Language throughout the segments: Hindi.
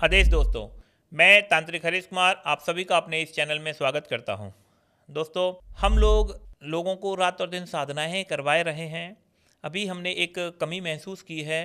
आदेश दोस्तों, मैं तांत्रिक हरीश कुमार आप सभी का अपने इस चैनल में स्वागत करता हूं। दोस्तों, हम लोगों को रात और दिन साधनाएं करवाए रहे हैं। अभी हमने एक कमी महसूस की है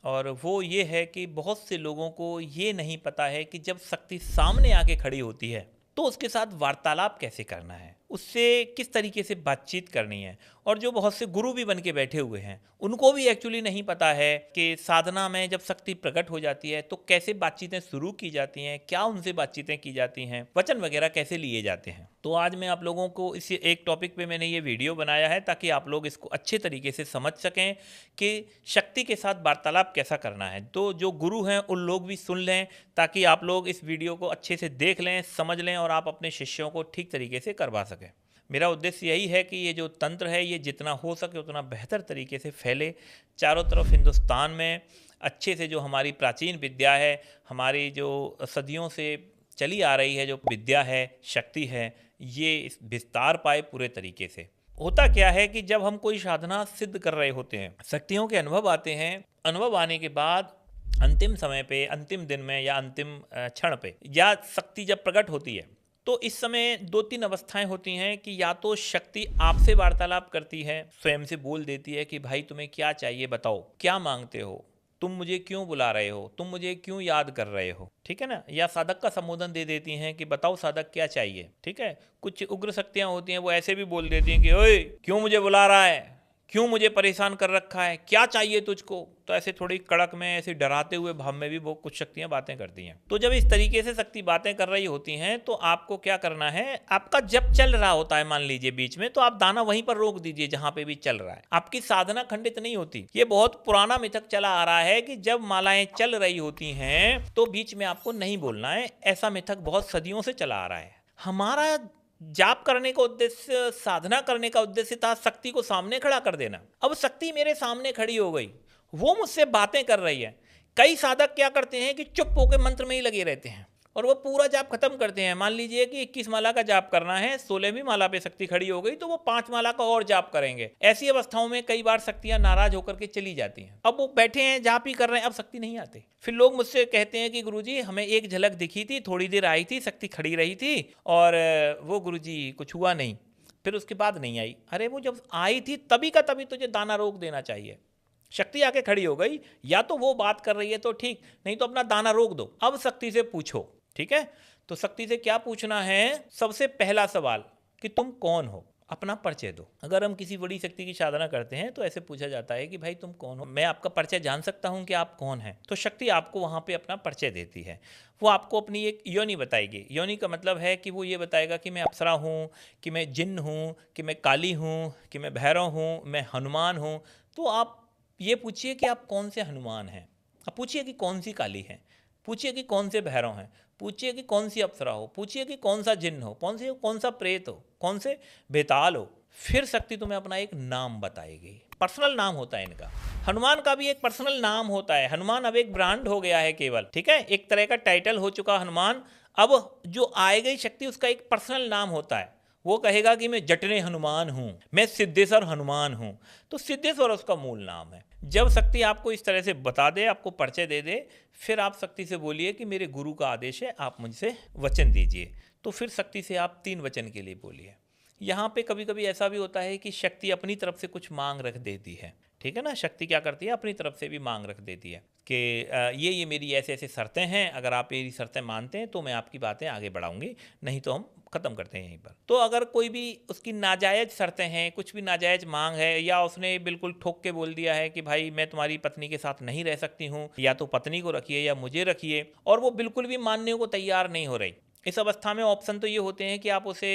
और वो ये है कि बहुत से लोगों को ये नहीं पता है कि जब शक्ति सामने आके खड़ी होती है तो उसके साथ वार्तालाप कैसे करना है, उससे किस तरीके से बातचीत करनी है। और जो बहुत से गुरु भी बन के बैठे हुए हैं उनको भी एक्चुअली नहीं पता है कि साधना में जब शक्ति प्रकट हो जाती है तो कैसे बातचीतें शुरू की जाती हैं, क्या उनसे बातचीतें की जाती हैं, वचन वगैरह कैसे लिए जाते हैं। तो आज मैं आप लोगों को इस एक टॉपिक पे मैंने ये वीडियो बनाया है ताकि आप लोग इसको अच्छे तरीके से समझ सकें कि शक्ति के साथ वार्तालाप कैसा करना है। तो जो गुरु हैं उन लोग भी सुन लें ताकि आप लोग इस वीडियो को अच्छे से देख लें, समझ लें और आप अपने शिष्यों को ठीक तरीके से करवा सकें। मेरा उद्देश्य यही है कि ये जो तंत्र है ये जितना हो सके उतना बेहतर तरीके से फैले चारों तरफ हिंदुस्तान में। अच्छे से जो हमारी प्राचीन विद्या है, हमारी जो सदियों से चली आ रही है जो विद्या है, शक्ति है, ये इस विस्तार पाए पूरे तरीके से। होता क्या है कि जब हम कोई साधना सिद्ध कर रहे होते हैं, शक्तियों के अनुभव आते हैं, अनुभव आने के बाद अंतिम समय पे, अंतिम दिन में या अंतिम क्षण पे या शक्ति जब प्रकट होती है तो इस समय दो तीन अवस्थाएं होती हैं कि या तो शक्ति आपसे वार्तालाप करती है, स्वयं से बोल देती है कि भाई तुम्हें क्या चाहिए, बताओ क्या मांगते हो, तुम मुझे क्यों बुला रहे हो, तुम मुझे क्यों याद कर रहे हो, ठीक है ना। या साधक का संबोधन दे देती हैं कि बताओ साधक क्या चाहिए, ठीक है। कुछ उग्र शक्तियां होती हैं वो ऐसे भी बोल देती हैं कि ओए क्यों मुझे बुला रहा है, क्यों मुझे परेशान कर रखा है, क्या चाहिए तुझको। तो ऐसे थोड़ी कड़क में, ऐसे डराते हुए भाव में भी वो कुछ शक्तियां बातें करती हैं। तो जब इस तरीके से शक्ति बातें कर रही होती हैं तो आपको क्या करना है, आपका जब चल रहा होता है मान लीजिए बीच में, तो आप दाना वहीं पर रोक दीजिए जहां पे भी चल रहा है। आपकी साधना खंडित नहीं होती। ये बहुत पुराना मिथक चला आ रहा है कि जब मालाएं चल रही होती हैं तो बीच में आपको नहीं बोलना है। ऐसा मिथक बहुत सदियों से चला आ रहा है। हमारा जाप करने का उद्देश्य, साधना करने का उद्देश्य था शक्ति को सामने खड़ा कर देना। अब शक्ति मेरे सामने खड़ी हो गई, वो मुझसे बातें कर रही है। कई साधक क्या करते हैं कि चुप होकर मंत्र में ही लगे रहते हैं और वो पूरा जाप खत्म करते हैं। मान लीजिए कि 21 माला का जाप करना है, 16वीं माला पे शक्ति खड़ी हो गई तो वो 5 माला का और जाप करेंगे। ऐसी अवस्थाओं में कई बार शक्तियां नाराज होकर के चली जाती हैं। अब वो बैठे हैं, जाप ही कर रहे हैं, अब शक्ति नहीं आती। फिर लोग मुझसे कहते हैं कि गुरुजी हमें एक झलक दिखी थी, थोड़ी देर आई थी, शक्ति खड़ी रही थी और वो गुरुजी कुछ हुआ नहीं, फिर उसके बाद नहीं आई। अरे वो जब आई थी तभी का तभी तुझे दाना रोक देना चाहिए। शक्ति आके खड़ी हो गई, या तो वो बात कर रही है तो ठीक, नहीं तो अपना दाना रोक दो। अब शक्ति से पूछो, ठीक है। तो शक्ति से क्या पूछना है, सबसे पहला सवाल कि तुम कौन हो, अपना परिचय दो। अगर हम किसी बड़ी शक्ति की साधना करते हैं तो ऐसे पूछा जाता है कि भाई तुम कौन हो, मैं आपका परिचय जान सकता हूं कि आप कौन हैं। तो शक्ति आपको वहां पे अपना परिचय देती है। वो आपको अपनी एक योनि बताएगी। योनि का मतलब है कि वो ये बताएगा कि मैं अप्सरा हूँ, कि मैं जिन्न हूँ, कि मैं काली हूँ, कि मैं भैरव हूँ, मैं हनुमान हूँ। तो आप ये पूछिए कि आप कौन से हनुमान हैं, आप पूछिए कि कौन सी काली है, पूछिए कि कौन से भैरव हैं, पूछिए कि कौन सी अप्सरा हो, पूछिए कि कौन सा जिन्न हो, कौन सा प्रेत हो, कौन से बेताल हो। फिर शक्ति तुम्हें अपना एक नाम बताएगी। पर्सनल नाम होता है इनका। हनुमान का भी एक पर्सनल नाम होता है। हनुमान अब एक ब्रांड हो गया है केवल, ठीक है, एक तरह का टाइटल हो चुका हनुमान। अब जो आए गई शक्ति उसका एक पर्सनल नाम होता है। वो कहेगा कि मैं जटने हनुमान हूँ, मैं सिद्धेश्वर हनुमान हूँ। तो सिद्धेश्वर उसका मूल नाम है। जब शक्ति आपको इस तरह से बता दे, आपको परिचय दे दे, फिर आप शक्ति से बोलिए कि मेरे गुरु का आदेश है, आप मुझसे वचन दीजिए। तो फिर शक्ति से आप 3 वचन के लिए बोलिए। यहाँ पे कभी कभी ऐसा भी होता है कि शक्ति अपनी तरफ से कुछ मांग रख देती है, ठीक है ना। शक्ति क्या करती है, अपनी तरफ से भी मांग रख देती है कि ये मेरी ऐसे ऐसे शर्तें हैं, अगर आप मेरी शर्तें मानते हैं तो मैं आपकी बातें आगे बढ़ाऊंगी, नहीं तो हम ख़त्म करते हैं यहीं पर। तो अगर कोई भी उसकी नाजायज़ शर्तें हैं, कुछ भी नाजायज़ मांग है, या उसने बिल्कुल ठोक के बोल दिया है कि भाई मैं तुम्हारी पत्नी के साथ नहीं रह सकती हूँ, या तो पत्नी को रखिए या मुझे रखिए, और वो बिल्कुल भी मानने को तैयार नहीं हो रही, इस अवस्था में ऑप्शन तो ये होते हैं कि आप उसे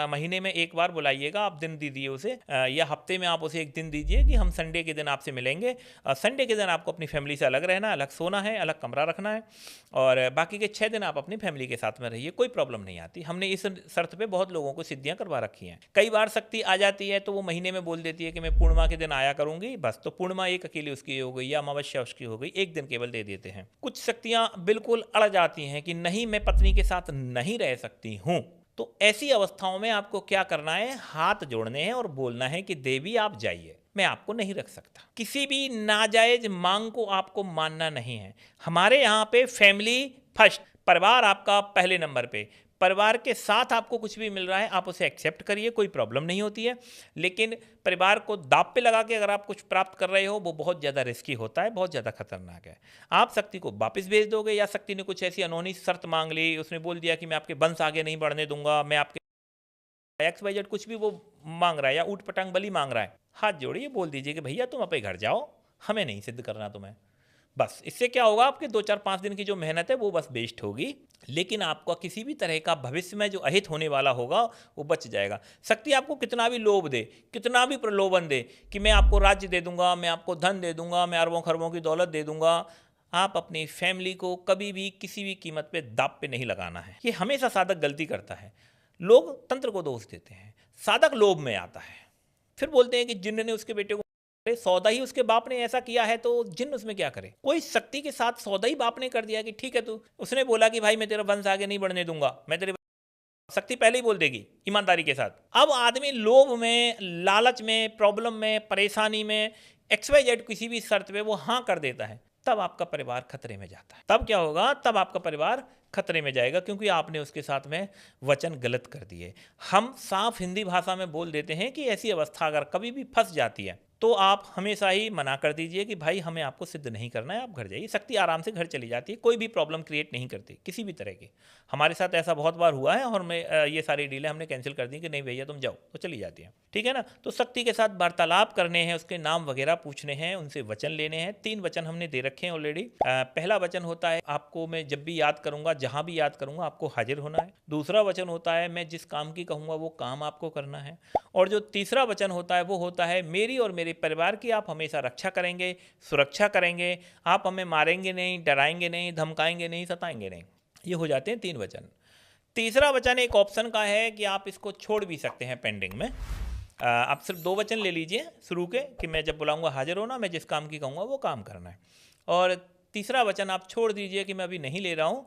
महीने में एक बार बुलाइएगा, आप दिन दीजिए उसे, या हफ्ते में आप उसे एक दिन दीजिए कि हम संडे के दिन आपसे मिलेंगे। संडे के दिन आपको अपनी फैमिली से अलग रहना, अलग सोना है, अलग कमरा रखना है, और बाकी के 6 दिन आप अपनी फैमिली के साथ में रहिए, कोई प्रॉब्लम नहीं आती। हमने इस शर्त पे बहुत लोगों को सिद्धियां करवा रखी हैं। कई बार शक्ति आ जाती है तो वो महीने में बोल देती है कि मैं पूर्णिमा के दिन आया करूंगी, बस। तो पूर्णिमा एक अकेली उसकी हो गई, या अमावस्या उसकी हो गई, एक दिन केवल दे देते हैं। कुछ शक्तियां बिल्कुल अड़ जाती हैं कि नहीं, मैं पत्नी के साथ नहीं रह सकती हूं। तो ऐसी अवस्थाओं में आपको क्या करना है, हाथ जोड़ने हैं और बोलना है कि देवी आप जाइए, मैं आपको नहीं रख सकता। किसी भी नाजायज मांग को आपको मानना नहीं है। हमारे यहाँ पे फैमिली फर्स्ट, परिवार आपका पहले नंबर पे। परिवार के साथ आपको कुछ भी मिल रहा है आप उसे एक्सेप्ट करिए, कोई प्रॉब्लम नहीं होती है। लेकिन परिवार को दांव पे लगा के अगर आप कुछ प्राप्त कर रहे हो वो बहुत ज़्यादा रिस्की होता है, बहुत ज़्यादा खतरनाक है। आप शक्ति को वापस भेज दोगे, या शक्ति ने कुछ ऐसी अनहोनी शर्त मांग ली, उसने बोल दिया कि मैं आपके वंश आगे नहीं बढ़ने दूंगा, मैं आपके XYZ कुछ भी वो मांग रहा है, या ऊट पटांग बलि मांग रहा है, हाथ जोड़िए, बोल दीजिए कि भैया तुम अपने घर जाओ, हमें नहीं सिद्ध करना तुम्हें। बस इससे क्या होगा, आपके 2 4 5 दिन की जो मेहनत है वो बस वेस्ट होगी, लेकिन आपका किसी भी तरह का भविष्य में जो अहित होने वाला होगा वो बच जाएगा। शक्ति आपको कितना भी लोभ दे, कितना भी प्रलोभन दे कि मैं आपको राज्य दे दूंगा, मैं आपको धन दे दूंगा, मैं अरबों खरबों की दौलत दे दूंगा, आप अपनी फैमिली को कभी भी किसी भी कीमत पे दांव पे नहीं लगाना है। ये हमेशा साधक गलती करता है। लोग तंत्र को दोष देते हैं, साधक लोभ में आता है, फिर बोलते हैं कि जिन्न ने उसके बेटे को, अरे सौदा ही उसके बाप ने ऐसा किया है तो जिन्न उसमें क्या करे। कोई शक्ति के साथ सौदा ही बाप ने कर दिया कि ठीक है तू, उसने बोला कि भाई मैं तेरा वंश आगे नहीं बढ़ने दूंगा, मैं तेरे, शक्ति पहले ही बोल देगी ईमानदारी के साथ। अब आदमी लोभ में, लालच में, प्रॉब्लम में, परेशानी में, XYZ किसी भी शर्त पे वो हाँ कर देता है, तब आपका परिवार खतरे में जाता है। तब क्या होगा, तब आपका परिवार खतरे में जाएगा, क्योंकि आपने उसके साथ में वचन गलत कर दिए। हम साफ हिंदी भाषा में बोल देते हैं कि ऐसी अवस्था अगर कभी भी फंस जाती है तो आप हमेशा ही मना कर दीजिए कि भाई हमें आपको सिद्ध नहीं करना है, आप घर जाइए। शक्ति आराम से घर चली जाती है, कोई भी प्रॉब्लम क्रिएट नहीं करती किसी भी तरह की। हमारे साथ ऐसा बहुत बार हुआ है, और मैं ये सारी डीलें हमने कैंसिल कर दी कि नहीं भैया तुम जाओ, तो चली जाती है, ठीक है ना। तो शक्ति के साथ वार्तालाप करने हैं, उसके नाम वगैरह पूछने हैं, उनसे वचन लेने हैं। 3 वचन हमने दे रखे हैं ऑलरेडी। पहला वचन होता है आपको मैं जब भी याद करूंगा, जहां भी याद करूंगा आपको हाजिर होना है। दूसरा वचन होता है मैं जिस काम की कहूंगा वो काम आपको करना है। और जो तीसरा वचन होता है वो होता है मेरी और मेरे परिवार की आप हमेशा रक्षा करेंगे, सुरक्षा करेंगे, आप हमें मारेंगे नहीं, डराएंगे नहीं, धमकाएंगे नहीं, सताएंगे नहीं। ये हो जाते हैं 3 वचन। तीसरा वचन एक ऑप्शन का है कि आप इसको छोड़ भी सकते हैं पेंडिंग में। आप सिर्फ 2 वचन ले लीजिए शुरू के कि मैं जब बुलाऊंगा हाजिर होना, मैं जिस काम की कहूँगा वो काम करना है। और तीसरा वचन आप छोड़ दीजिए कि मैं अभी नहीं ले रहा हूँ,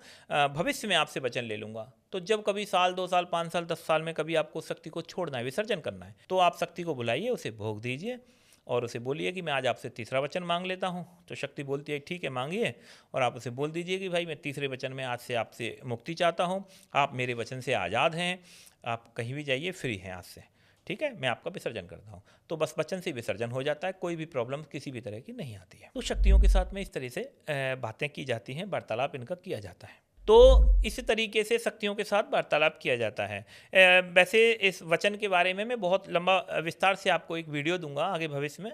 भविष्य में आपसे वचन ले लूँगा। तो जब कभी साल 2 साल 5 साल 10 साल में कभी आपको शक्ति को छोड़ना है, विसर्जन करना है, तो आप शक्ति को बुलाइए, उसे भोग दीजिए और उसे बोलिए कि मैं आज आपसे तीसरा वचन मांग लेता हूँ। तो शक्ति बोलती है ठीक है मांगिए, और आप उसे बोल दीजिए कि भाई मैं तीसरे वचन में आज से आपसे मुक्ति चाहता हूँ, आप मेरे वचन से आज़ाद हैं, आप कहीं भी जाइए, फ्री हैं आज से, ठीक है, मैं आपका विसर्जन करता हूँ। तो बस वचन से विसर्जन हो जाता है, कोई भी प्रॉब्लम किसी भी तरह की नहीं आती है। तो शक्तियों के साथ में इस तरह से बातें की जाती हैं, वार्तालाप इनका किया जाता है। तो इस तरीके से शक्तियों के साथ वार्तालाप किया जाता है। वैसे इस वचन के बारे में मैं बहुत लंबा विस्तार से आपको एक वीडियो दूंगा आगे भविष्य में।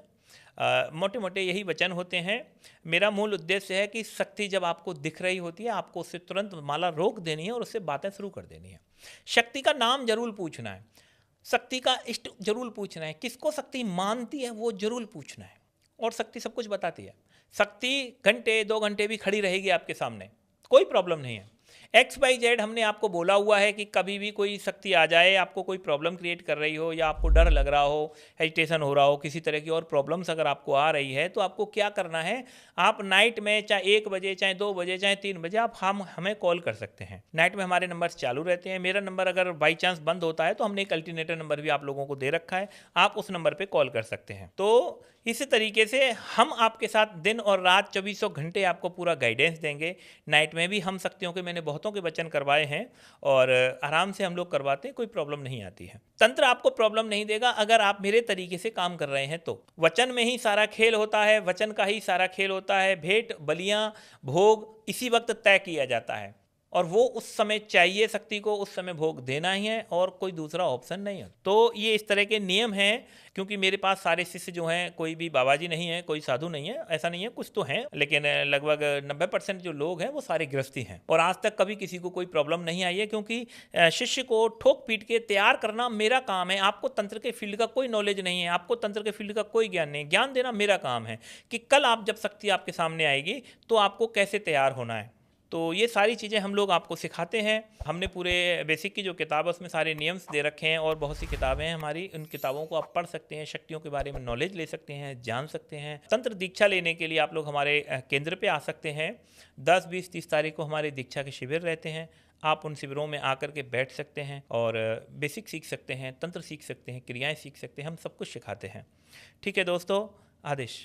मोटे मोटे यही वचन होते हैं। मेरा मूल उद्देश्य है कि शक्ति जब आपको दिख रही होती है आपको उससे तुरंत माला रोक देनी है और उससे बातें शुरू कर देनी है। शक्ति का नाम जरूर पूछना है, शक्ति का इष्ट जरूर पूछना है, किसको शक्ति मानती है वो जरूर पूछना है। और शक्ति सब कुछ बताती है। शक्ति घंटे 2 घंटे भी खड़ी रहेगी आपके सामने, कोई प्रॉब्लम नहीं है। XYZ हमने आपको बोला हुआ है कि कभी भी कोई शक्ति आ जाए, आपको कोई प्रॉब्लम क्रिएट कर रही हो, या आपको डर लग रहा हो, हेजिटेशन हो रहा हो, किसी तरह की और प्रॉब्लम्स अगर आपको आ रही है, तो आपको क्या करना है, आप नाइट में चाहे 1 बजे, चाहे 2 बजे, चाहे 3 बजे आप हमें कॉल कर सकते हैं। नाइट में हमारे नंबर्स चालू रहते हैं। मेरा नंबर अगर बाई चांस बंद होता है तो हमने एक अल्टरनेटिव नंबर भी आप लोगों को दे रखा है, आप उस नंबर पर कॉल कर सकते हैं। तो इस तरीके से हम आपके साथ दिन और रात 24 घंटे आपको पूरा गाइडेंस देंगे। नाइट में भी हम शक्तियों के, मैंने बहुतों के वचन करवाए हैं और आराम से हम लोग करवाते हैं, कोई प्रॉब्लम नहीं आती है। तंत्र आपको प्रॉब्लम नहीं देगा अगर आप मेरे तरीके से काम कर रहे हैं तो। वचन में ही सारा खेल होता है, वचन का ही सारा खेल होता है। भेंट, बलियां, भोग इसी वक्त तय किया जाता है, और वो उस समय चाहिए शक्ति को, उस समय भोग देना ही है, और कोई दूसरा ऑप्शन नहीं है। तो ये इस तरह के नियम हैं। क्योंकि मेरे पास सारे शिष्य जो हैं, कोई भी बाबा जी नहीं है, कोई साधु नहीं है, ऐसा नहीं है, कुछ तो हैं, लेकिन लगभग 90% जो लोग हैं वो सारे गृहस्थी हैं। और आज तक कभी किसी को कोई प्रॉब्लम नहीं आई है, क्योंकि शिष्य को ठोक पीट के तैयार करना मेरा काम है। आपको तंत्र के फील्ड का कोई नॉलेज नहीं है, आपको तंत्र के फील्ड का कोई ज्ञान नहीं, ज्ञान देना मेरा काम है कि कल आप जब शक्ति आपके सामने आएगी तो आपको कैसे तैयार होना है। तो ये सारी चीज़ें हम लोग आपको सिखाते हैं। हमने पूरे बेसिक की जो किताब है उसमें सारे नियम्स दे रखे हैं, और बहुत सी किताबें हैं हमारी, उन किताबों को आप पढ़ सकते हैं, शक्तियों के बारे में नॉलेज ले सकते हैं, जान सकते हैं। तंत्र दीक्षा लेने के लिए आप लोग हमारे केंद्र पे आ सकते हैं। 10, 20, 30 तारीख को हमारे दीक्षा के शिविर रहते हैं। आप उन शिविरों में आकर के बैठ सकते हैं और बेसिक सीख सकते हैं, तंत्र सीख सकते हैं, क्रियाएँ सीख सकते हैं, हम सब कुछ सिखाते हैं। ठीक है दोस्तों, आदेश।